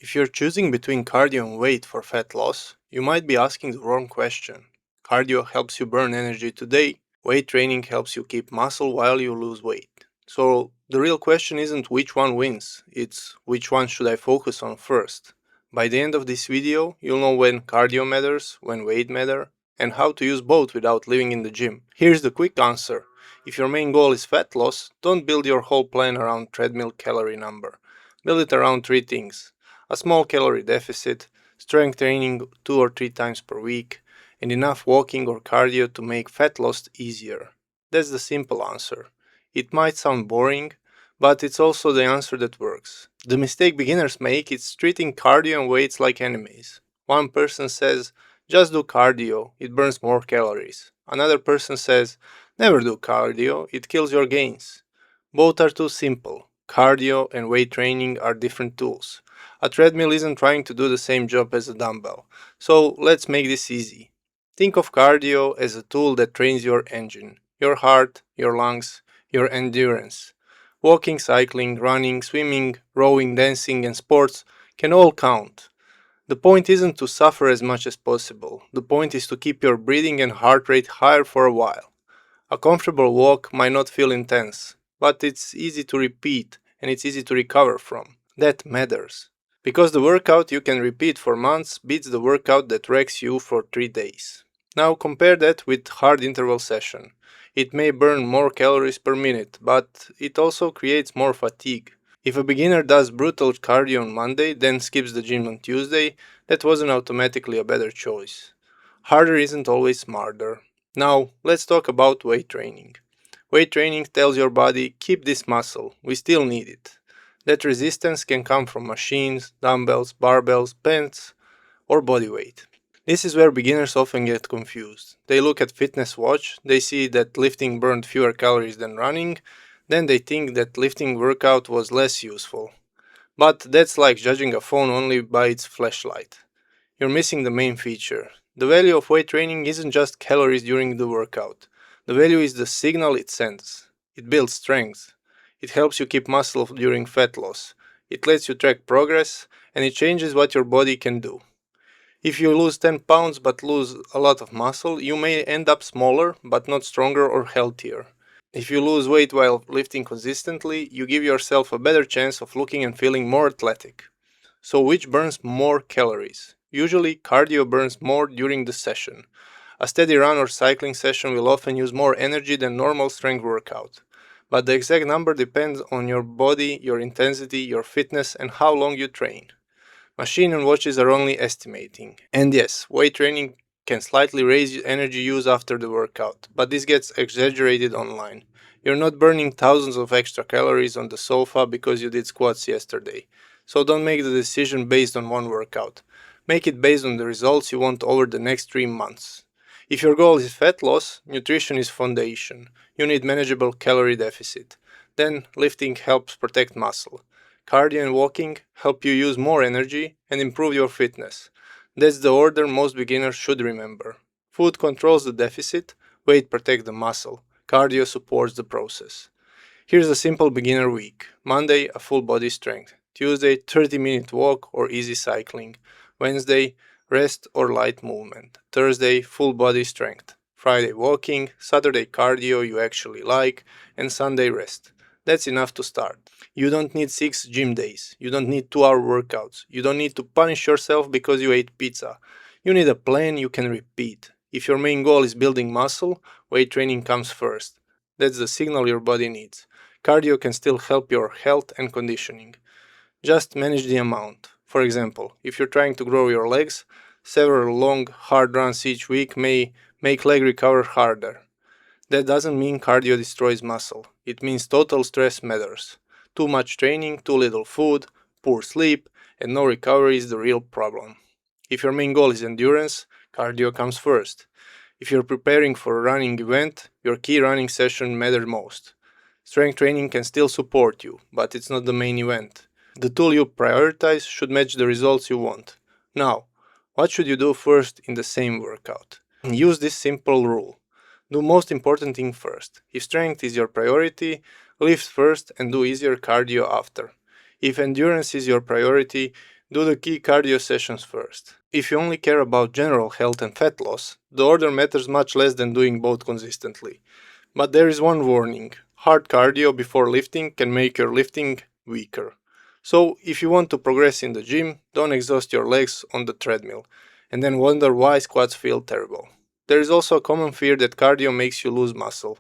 If you're choosing between cardio and weight for fat loss, you might be asking the wrong question. Cardio helps you burn energy today, weight training helps you keep muscle while you lose weight. So the real question isn't which one wins, it's which one should I focus on first. By the end of this video, you'll know when cardio matters, when weight matter, and how to use both without living in the gym. Here's the quick answer. If your main goal is fat loss, don't build your whole plan around treadmill calorie number. Build it around three things: a small calorie deficit, strength training 2 or 3 times per week, and enough walking or cardio to make fat loss easier. That's the simple answer. It might sound boring, but it's also the answer that works. The mistake beginners make is treating cardio and weights like enemies. One person says, just do cardio, it burns more calories. Another person says, never do cardio, it kills your gains. Both are too simple. Cardio and weight training are different tools. A treadmill isn't trying to do the same job as a dumbbell, so let's make this easy. Think of cardio as a tool that trains your engine, your heart, your lungs, your endurance. Walking, cycling, running, swimming, rowing, dancing, and sports can all count. The point isn't to suffer as much as possible. The point is to keep your breathing and heart rate higher for a while. A comfortable walk might not feel intense, but it's easy to repeat and it's easy to recover from. That matters. Because the workout you can repeat for months beats the workout that wrecks you for 3 days. Now compare that with hard interval session. It may burn more calories per minute, but it also creates more fatigue. If a beginner does brutal cardio on Monday, then skips the gym on Tuesday, that wasn't automatically a better choice. Harder isn't always smarter. Now, let's talk about weight training. Weight training tells your body, keep this muscle, we still need it. That resistance can come from machines, dumbbells, barbells, bands, or body weight. This is where beginners often get confused. They look at fitness watch, they see that lifting burned fewer calories than running, then they think that lifting workout was less useful. But that's like judging a phone only by its flashlight. You're missing the main feature. The value of weight training isn't just calories during the workout. The value is the signal it sends. It builds strength. It helps you keep muscle during fat loss. It lets you track progress, and it changes what your body can do. If you lose 10 pounds but lose a lot of muscle, you may end up smaller but not stronger or healthier. If you lose weight while lifting consistently, you give yourself a better chance of looking and feeling more athletic. So which burns more calories? Usually cardio burns more during the session. A steady run or cycling session will often use more energy than normal strength workout. But the exact number depends on your body, your intensity, your fitness, and how long you train. Machine and watches are only estimating. And yes, weight training can slightly raise energy use after the workout, but this gets exaggerated online. You're not burning thousands of extra calories on the sofa because you did squats yesterday. So don't make the decision based on one workout. Make it based on the results you want over the next 3 months. If your goal is fat loss, nutrition is foundation. You need manageable calorie deficit. Then lifting helps protect muscle. Cardio and walking help you use more energy and improve your fitness. That's the order most beginners should remember. Food controls the deficit, weight protects the muscle, cardio supports the process. Here's a simple beginner week. Monday, a full body strength. Tuesday, 30-minute walk or easy cycling. Wednesday, rest or light movement. Thursday, full body strength. Friday, walking. Saturday, cardio you actually like. And Sunday, rest. That's enough to start. You don't need 6 gym days. You don't need 2-hour workouts. You don't need to punish yourself because you ate pizza. You need a plan you can repeat. If your main goal is building muscle, weight training comes first. That's the signal your body needs. Cardio can still help your health and conditioning. Just manage the amount. For example, if you're trying to grow your legs, several long, hard runs each week may make leg recover harder. That doesn't mean cardio destroys muscle. It means total stress matters. Too much training, too little food, poor sleep, and no recovery is the real problem. If your main goal is endurance, cardio comes first. If you're preparing for a running event, your key running session matters most. Strength training can still support you, but it's not the main event. The tool you prioritize should match the results you want. Now, what should you do first in the same workout? Use this simple rule. Do most important thing first. If strength is your priority, lift first and do easier cardio after. If endurance is your priority, Do the key cardio sessions first. If you only care about general health and fat loss, the order matters much less than doing both consistently. But there is one warning. Hard cardio before lifting can make your lifting weaker. So, if you want to progress in the gym, don't exhaust your legs on the treadmill and then wonder why squats feel terrible. There is also a common fear that cardio makes you lose muscle.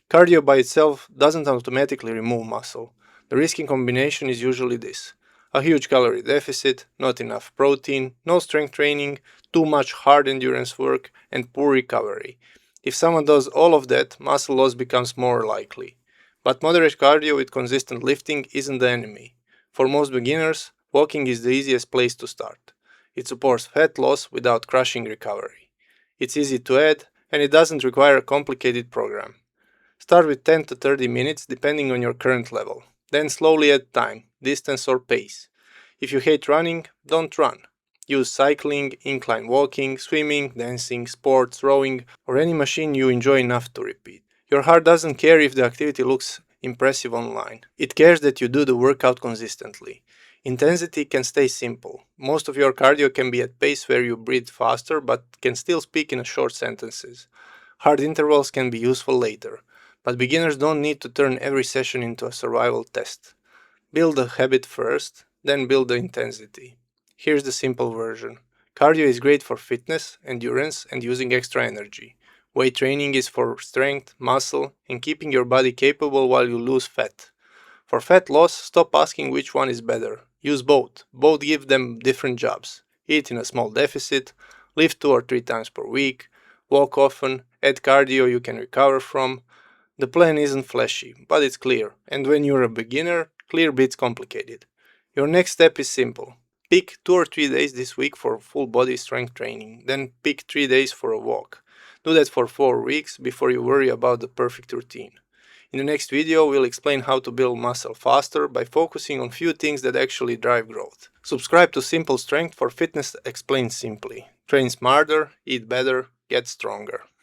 Cardio by itself doesn't automatically remove muscle. The risk in combination is usually this: a huge calorie deficit, not enough protein, no strength training, too much hard endurance work, and poor recovery. If someone does all of that, muscle loss becomes more likely. But moderate cardio with consistent lifting isn't the enemy. For most beginners, walking is the easiest place to start. It supports fat loss without crushing recovery. It's easy to add, and it doesn't require a complicated program. Start with 10 to 30 minutes depending on your current level. Then slowly add time, distance or pace. If you hate running, don't run. Use cycling, incline walking, swimming, dancing, sports, rowing, or any machine you enjoy enough to repeat. Your heart doesn't care if the activity looks impressive online. It cares that you do the workout consistently. Intensity can stay simple. Most of your cardio can be at pace where you breathe faster but can still speak in short sentences. Hard intervals can be useful later, but beginners don't need to turn every session into a survival test. Build the habit first, then build the intensity. Here's the simple version. Cardio is great for fitness, endurance, and using extra energy. Weight training is for strength, muscle, and keeping your body capable while you lose fat. For fat loss, stop asking which one is better. Use both. Both give them different jobs. Eat in a small deficit, lift 2 or 3 times per week, walk often, add cardio you can recover from. The plan isn't flashy, but it's clear, and when you're a beginner, clear beats complicated. Your next step is simple. Pick 2 or 3 days this week for full body strength training, then pick 3 days for a walk. Do that for 4 weeks before you worry about the perfect routine. In the next video, we'll explain how to build muscle faster by focusing on few things that actually drive growth. Subscribe to Simple Strength for fitness explained simply. Train smarter, eat better, get stronger.